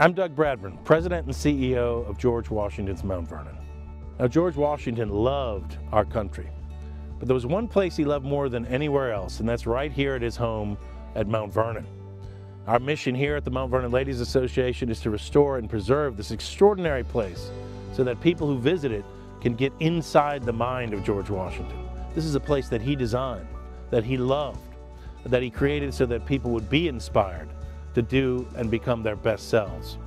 I'm Doug Bradburn, President and CEO of George Washington's Mount Vernon. Now, George Washington loved our country, but there was one place he loved more than anywhere else, and that's right here at his home at Mount Vernon. Our mission here at the Mount Vernon Ladies Association is to restore and preserve this extraordinary place so that people who visit it can get inside the mind of George Washington. This is a place that he designed, that he loved, that he created so that people would be inspired to do and become their best selves.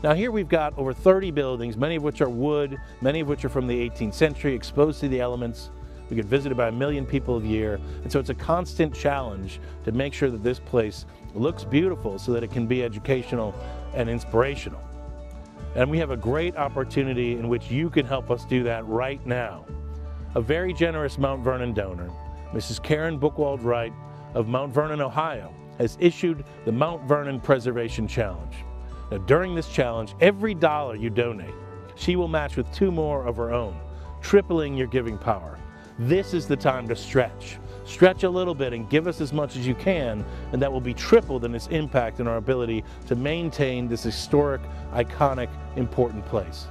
Now here we've got over 30 buildings, many of which are wood, many of which are from the 18th century, exposed to the elements. We get visited by 1 million people a year, and so it's a constant challenge to make sure that this place looks beautiful so that it can be educational and inspirational. And we have a great opportunity in which you can help us do that right now. A very generous Mount Vernon donor, Mrs. Karen Buchwald Wright of Mount Vernon, Ohio, has issued the Mount Vernon Preservation Challenge. Now, during this challenge, every dollar you donate, she will match with 2 more of her own, tripling your giving power. This is the time to stretch. Stretch a little bit and give us as much as you can, and that will be tripled in its impact and our ability to maintain this historic, iconic, important place.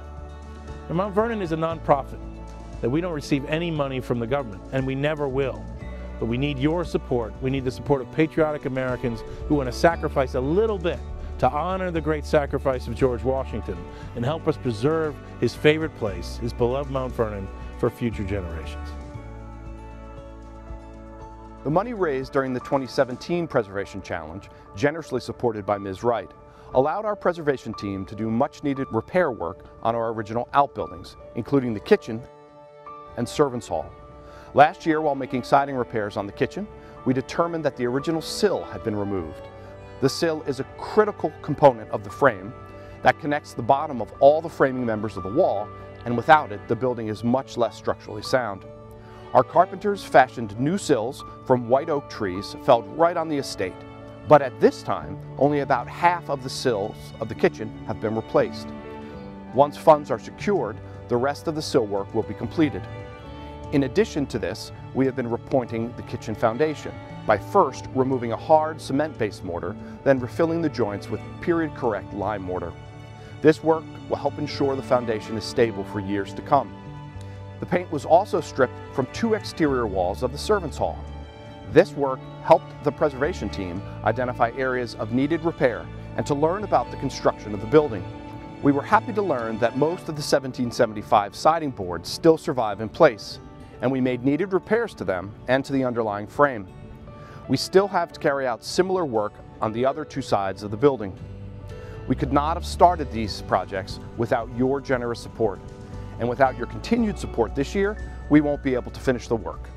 Now, Mount Vernon is a nonprofit, that we don't receive any money from the government, and we never will. But we need your support. We need the support of patriotic Americans who want to sacrifice a little bit to honor the great sacrifice of George Washington and help us preserve his favorite place, his beloved Mount Vernon, for future generations. The money raised during the 2017 Preservation Challenge, generously supported by Ms. Wright, allowed our preservation team to do much needed repair work on our original outbuildings, including the kitchen and servants' hall. Last year, while making siding repairs on the kitchen, we determined that the original sill had been removed. The sill is a critical component of the frame that connects the bottom of all the framing members of the wall, and without it, the building is much less structurally sound. Our carpenters fashioned new sills from white oak trees felled right on the estate, but at this time, only about half of the sills of the kitchen have been replaced. Once funds are secured, the rest of the sill work will be completed. In addition to this, we have been repointing the kitchen foundation by first removing a hard cement-based mortar, then refilling the joints with period-correct lime mortar. This work will help ensure the foundation is stable for years to come. The paint was also stripped from 2 exterior walls of the servants' hall. This work helped the preservation team identify areas of needed repair and to learn about the construction of the building. We were happy to learn that most of the 1775 siding boards still survive in place, and we made needed repairs to them and to the underlying frame. We still have to carry out similar work on the other 2 sides of the building. We could not have started these projects without your generous support, and without your continued support this year, we won't be able to finish the work.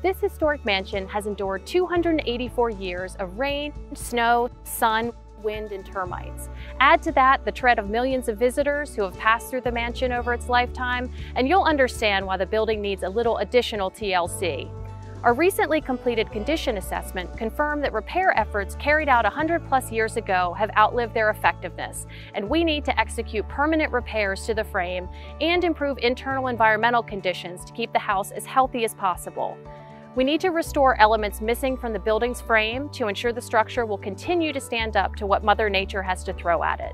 This historic mansion has endured 284 years of rain, snow, sun, wind, and termites. Add to that the tread of millions of visitors who have passed through the mansion over its lifetime, and you'll understand why the building needs a little additional TLC. Our recently completed condition assessment confirmed that repair efforts carried out 100+ years ago have outlived their effectiveness, and we need to execute permanent repairs to the frame and improve internal environmental conditions to keep the house as healthy as possible. We need to restore elements missing from the building's frame to ensure the structure will continue to stand up to what Mother Nature has to throw at it.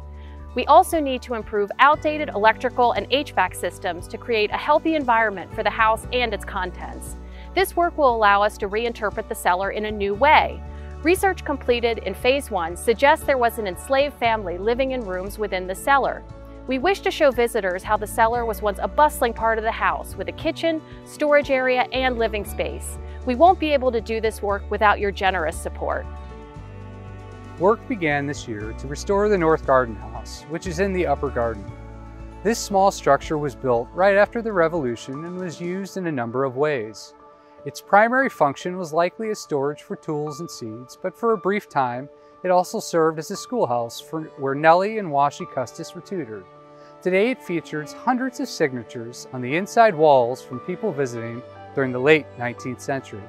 We also need to improve outdated electrical and HVAC systems to create a healthy environment for the house and its contents. This work will allow us to reinterpret the cellar in a new way. Research completed in Phase 1 suggests there was an enslaved family living in rooms within the cellar. We wish to show visitors how the cellar was once a bustling part of the house with a kitchen, storage area, and living space. We won't be able to do this work without your generous support. Work began this year to restore the North Garden House, which is in the upper garden. This small structure was built right after the Revolution and was used in a number of ways. Its primary function was likely as storage for tools and seeds, but for a brief time, it also served as a schoolhouse where Nellie and Washi Custis were tutored. Today it features hundreds of signatures on the inside walls from people visiting during the late 19th century.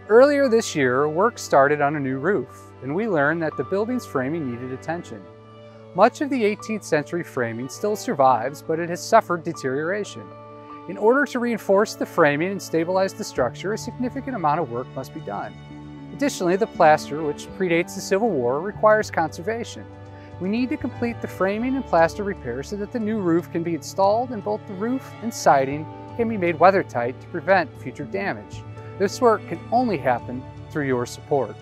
Earlier this year, work started on a new roof, and we learned that the building's framing needed attention. Much of the 18th century framing still survives, but it has suffered deterioration. In order to reinforce the framing and stabilize the structure, a significant amount of work must be done. Additionally, the plaster, which predates the Civil War, requires conservation. We need to complete the framing and plaster repair so that the new roof can be installed and both the roof and siding can be made weathertight to prevent future damage. This work can only happen through your support.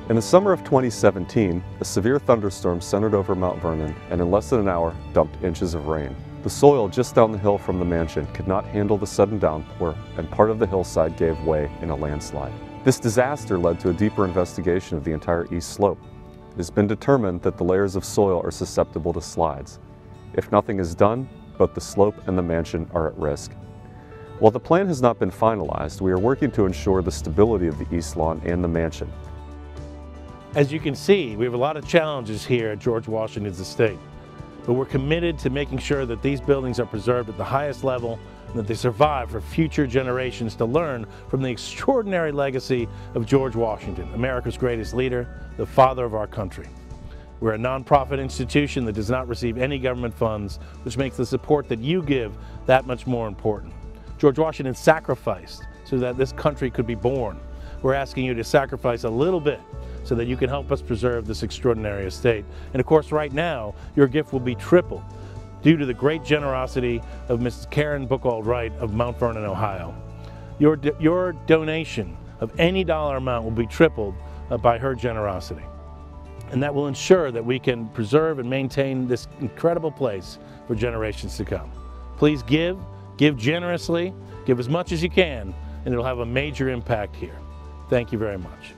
In the summer of 2017, a severe thunderstorm centered over Mount Vernon and in less than an hour dumped inches of rain. The soil just down the hill from the mansion could not handle the sudden downpour and part of the hillside gave way in a landslide. This disaster led to a deeper investigation of the entire east slope. It has been determined that the layers of soil are susceptible to slides. If nothing is done, both the slope and the mansion are at risk. While the plan has not been finalized, we are working to ensure the stability of the east lawn and the mansion. As you can see, we have a lot of challenges here at George Washington's estate, but we're committed to making sure that these buildings are preserved at the highest level and that they survive for future generations to learn from the extraordinary legacy of George Washington, America's greatest leader, the father of our country. We're a nonprofit institution that does not receive any government funds, which makes the support that you give that much more important. George Washington sacrificed so that this country could be born. We're asking you to sacrifice a little bit so that you can help us preserve this extraordinary estate. And of course, right now, your gift will be tripled due to the great generosity of Mrs. Karen Buchwald Wright of Mount Vernon, Ohio. Your donation of any dollar amount will be tripled by her generosity. And that will ensure that we can preserve and maintain this incredible place for generations to come. Please give generously, give as much as you can, and it'll have a major impact here. Thank you very much.